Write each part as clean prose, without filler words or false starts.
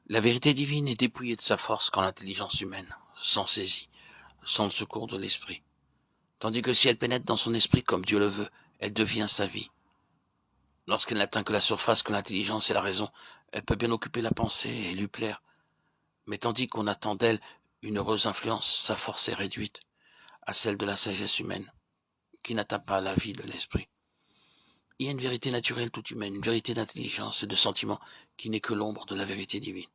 La vérité divine est dépouillée de sa force quand l'intelligence humaine s'en saisit, sans le secours de l'esprit. Tandis que si elle pénètre dans son esprit comme Dieu le veut, elle devient sa vie. Lorsqu'elle n'atteint que la surface, que l'intelligence et la raison, elle peut bien occuper la pensée et lui plaire. Mais tandis qu'on attend d'elle une heureuse influence, sa force est réduite à celle de la sagesse humaine, qui n'atteint pas la vie de l'esprit. Il y a une vérité naturelle toute humaine, une vérité d'intelligence et de sentiment qui n'est que l'ombre de la vérité divine.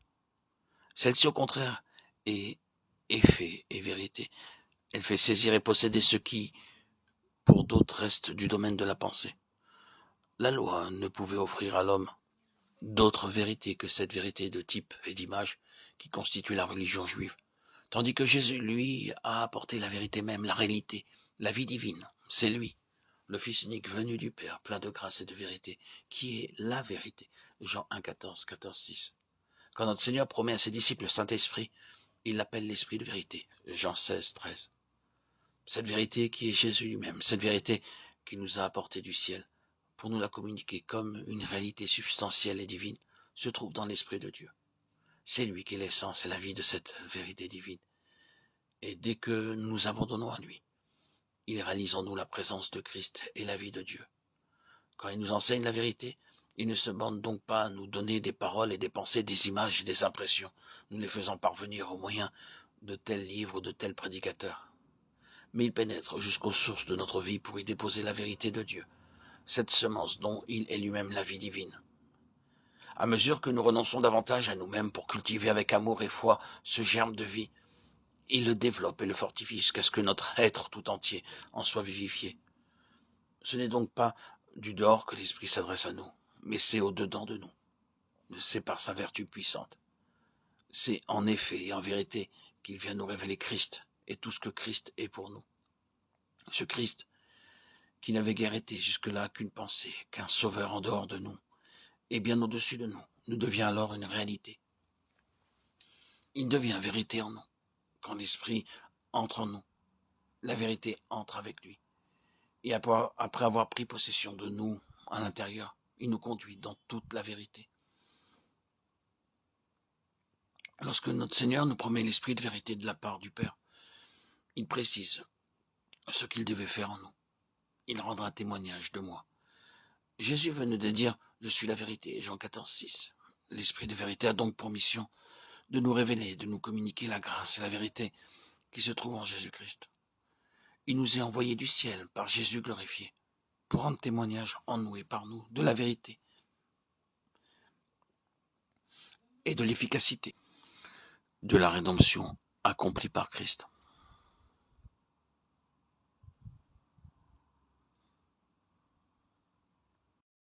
Celle-ci, au contraire, est effet et vérité. Elle fait saisir et posséder ce qui, pour d'autres, reste du domaine de la pensée. La loi ne pouvait offrir à l'homme d'autre vérité que cette vérité de type et d'image qui constitue la religion juive. Tandis que Jésus, lui, a apporté la vérité même, la réalité, la vie divine. C'est lui, le Fils unique venu du Père, plein de grâce et de vérité, qui est la vérité. Jean 1, 14, 14, 6. Quand notre Seigneur promet à ses disciples le Saint-Esprit, il l'appelle l'Esprit de vérité. Jean 16, 13. Cette vérité qui est Jésus lui-même, cette vérité qui nous a apporté du ciel, pour nous la communiquer comme une réalité substantielle et divine, se trouve dans l'Esprit de Dieu. C'est lui qui est l'essence et la vie de cette vérité divine. Et dès que nous nous abandonnons à lui, il réalise en nous la présence de Christ et la vie de Dieu. Quand il nous enseigne la vérité, il ne se borne donc pas à nous donner des paroles et des pensées, des images et des impressions, nous les faisant parvenir au moyen de tels livres ou de tels prédicateurs. Mais il pénètre jusqu'aux sources de notre vie pour y déposer la vérité de Dieu, cette semence dont il est lui-même la vie divine. À mesure que nous renonçons davantage à nous-mêmes pour cultiver avec amour et foi ce germe de vie, il le développe et le fortifie jusqu'à ce que notre être tout entier en soit vivifié. Ce n'est donc pas du dehors que l'Esprit s'adresse à nous, mais c'est au-dedans de nous. C'est par sa vertu puissante. C'est en effet et en vérité qu'il vient nous révéler Christ et tout ce que Christ est pour nous. Ce Christ qui n'avait guère été jusque-là qu'une pensée, qu'un sauveur en dehors de nous, et bien au-dessus de nous devient alors une réalité. Il devient vérité en nous. Quand l'Esprit entre en nous, la vérité entre avec lui. Et après avoir pris possession de nous à l'intérieur, il nous conduit dans toute la vérité. Lorsque notre Seigneur nous promet l'Esprit de vérité de la part du Père, il précise ce qu'il devait faire en nous. Il rendra témoignage de moi. Jésus venait de dire « Je suis la vérité » Jean 14, 6. L'Esprit de vérité a donc pour mission de nous révéler, de nous communiquer la grâce et la vérité qui se trouvent en Jésus-Christ. Il nous est envoyé du ciel par Jésus glorifié pour rendre témoignage en nous et par nous de la vérité et de l'efficacité de la rédemption accomplie par Christ.